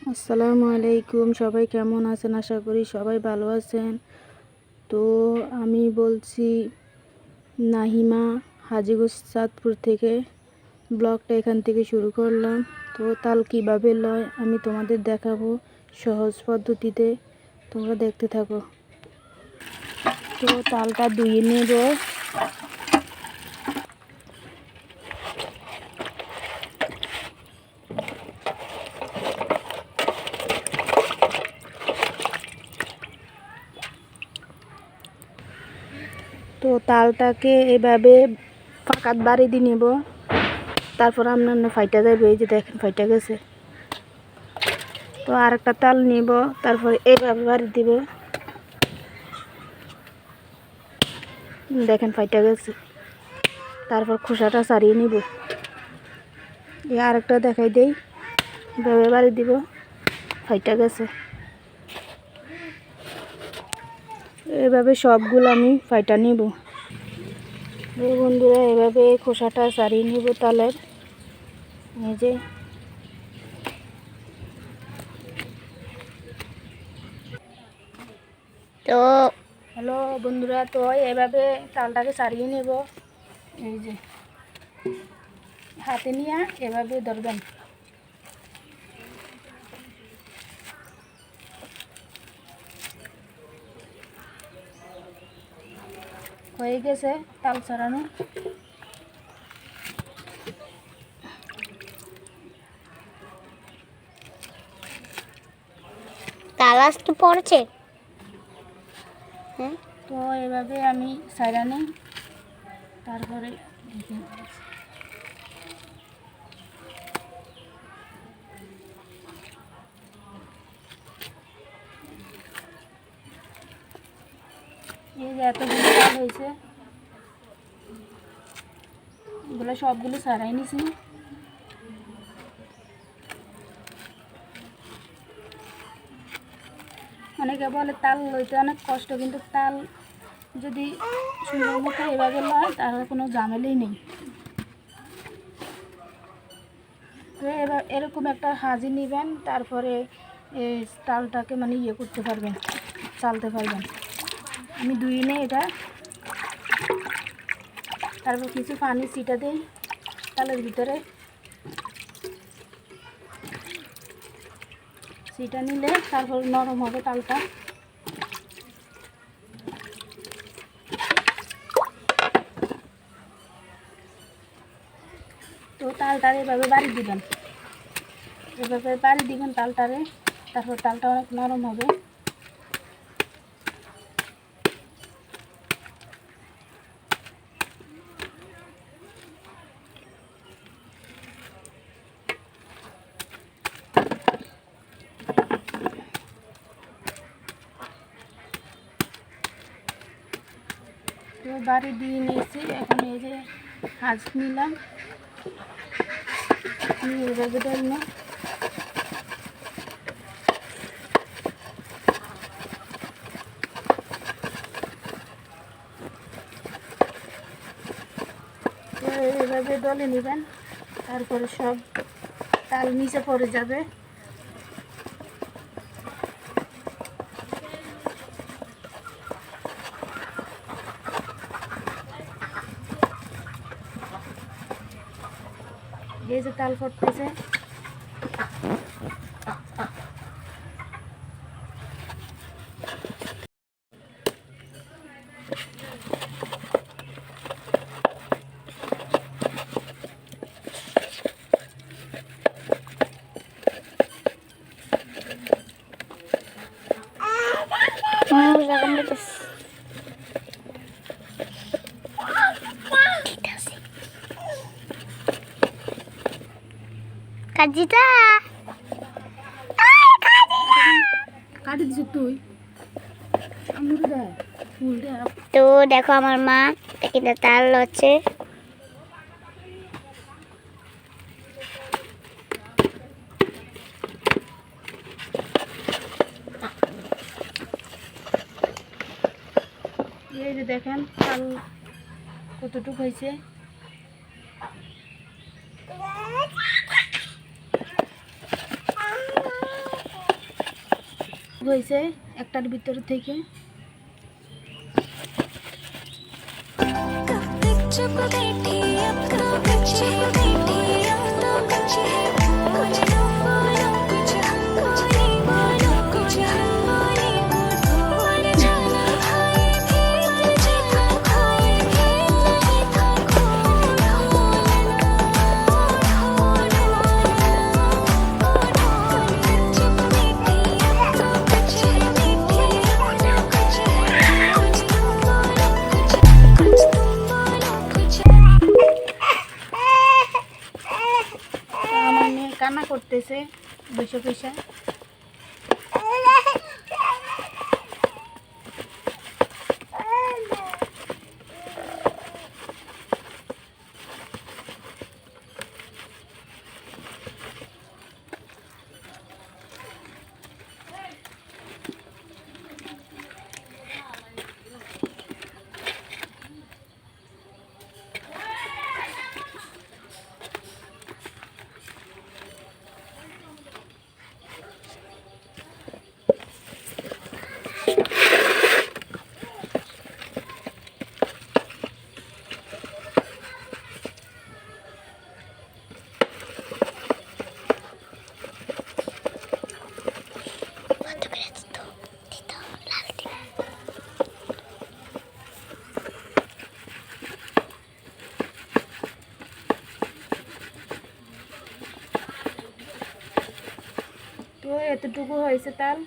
আসসালামু আলাইকুম, সবাই কেমন আছেন? আশা করি সবাই ভালো আছেন। তো আমি বলছি নাহিমা, হাজীগঞ্জ চাঁদপুর থেকে। ব্লগটা এখান থেকে শুরু করলাম। তো তাল কিভাবে লয় আমি তোমাদের দেখাবো সহজ পদ্ধতিতে, তোমরা দেখতে থাকো। তো তালটা ধুয়ে নেব। তো তালটাকে এভাবে ফাঁকাত বাড়ি দিয়ে নেব, তারপর আপনার ফাইটা যাবে। এই যে দেখেন ফাইটা গেছে। তো আর একটা তাল নিব, তারপর এইভাবে বাড়ি দিব। দেখেন ফাইটা গেছে। তারপর খোসাটা ছাড়িয়ে নিব। আর একটা দেখাই দেই, এভাবে বাড়ি দিব, ফাইটা গেছে। এভাবে সবগুলো আমি ফাইটা নিব। বন্ধুরা, এভাবে খোসাটা ছাড়িয়ে নিব তালের। এই যে তো হ্যালো বন্ধুরা, তো এভাবে তালটাকে ছাড়িয়ে নেব। এই যে হাতে নিয়ে এভাবে ধরবেন। হয়ে গেছে তাল ছাড়ানো। তাল আসতে পড়ছে। তো এভাবে আমি ছাড়া নিই, তারপরে এই যে এতগুলো তাল হয়েছে, এগুলো সবগুলো ছাড়াই নিছি। অনেকে বলে তাল লইতে অনেক কষ্ট, কিন্তু তাল যদি সুন্দর মতো এভাবে লয় তাহলে কোনো ঝামেলাই নেই। তো এবার এরকম একটা হাজি নেবেন, তারপরে এই তালটাকে মানে করতে পারবেন, চালতে পারবেন। আমি ধুয়ে নেই এটা, তারপর কিছু পানি ছিটা দিই তালের ভিতরে। ছিটা নিলে তারপর নরম হবে তালটা। তো তালটারে এভাবে বাড়ি দিবেন, এভাবে বাড়ি দিবেন তালটারে, তারপর তালটা অনেক নরম হবে। তো বাড়ি দিয়ে নিয়েছি, এখন এই যে হাজ নিলাম, নিয়ে এভাবে ধরল। তো এভাবে দলে নেবেন, তারপরে সব তাল নিচে পড়ে যাবে। এই যে তাল পড়তেছে। কাজিটা কাটি দিছ তুই? তো দেখো আমার মা এখানে তাল হচ্ছে। এই যে দেখেন তাল কতটুকু হয়েছে। হয়েছে একটার ভিতর থেকে। আমার মেয়ে কান্না করতেছে বসে বসে। তো এতটুকু হয়েছে তাল।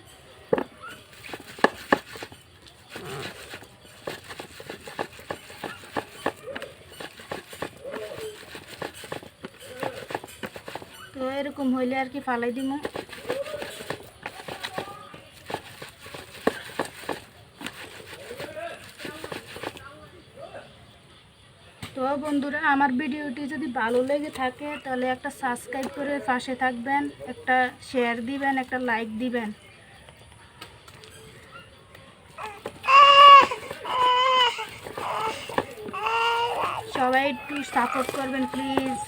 তো এরকম হইলে আর কি ফালাই দিব। তো বন্ধুরা, আমার ভিডিওটি যদি ভালো লেগে থাকে তাহলে একটা সাবস্ক্রাইব করে পাশে থাকবেন, একটা শেয়ার দিবেন, একটা লাইক দিবেন। সবাই একটু সাপোর্ট করবেন প্লিজ।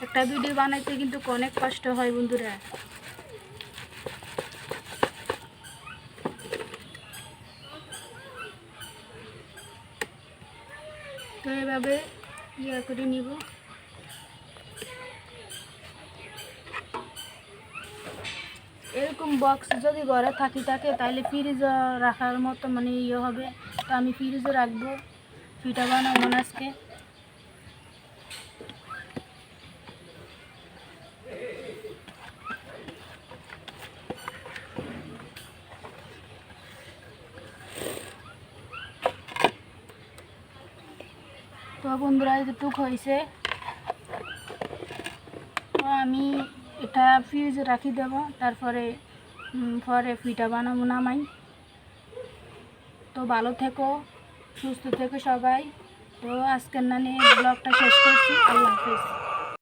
একটা ভিডিও বানাইতে কিন্তু অনেক কষ্ট হয় বন্ধুরা। তো এভাবে ইয়ে করে নিব। এরকম বক্স যদি ঘরে থাকে তাহলে ফ্রিজে রাখার মতো মানে ইয়ে হবে। তো আমি ফ্রিজে রাখবো, পিঠা বানাবো না আজকে। তো বন্ধুরা, এতটুক হয়েছে। তো আমি এটা ফ্রিজে রাখি দেবো, তারপরে পরে পিঠা বানাবো নামাই। তো ভালো থেকো, সুস্থ থেকো সবাই। তো আজকের ব্লগটা শেষ করছি। আল্লাহ হাফেজ।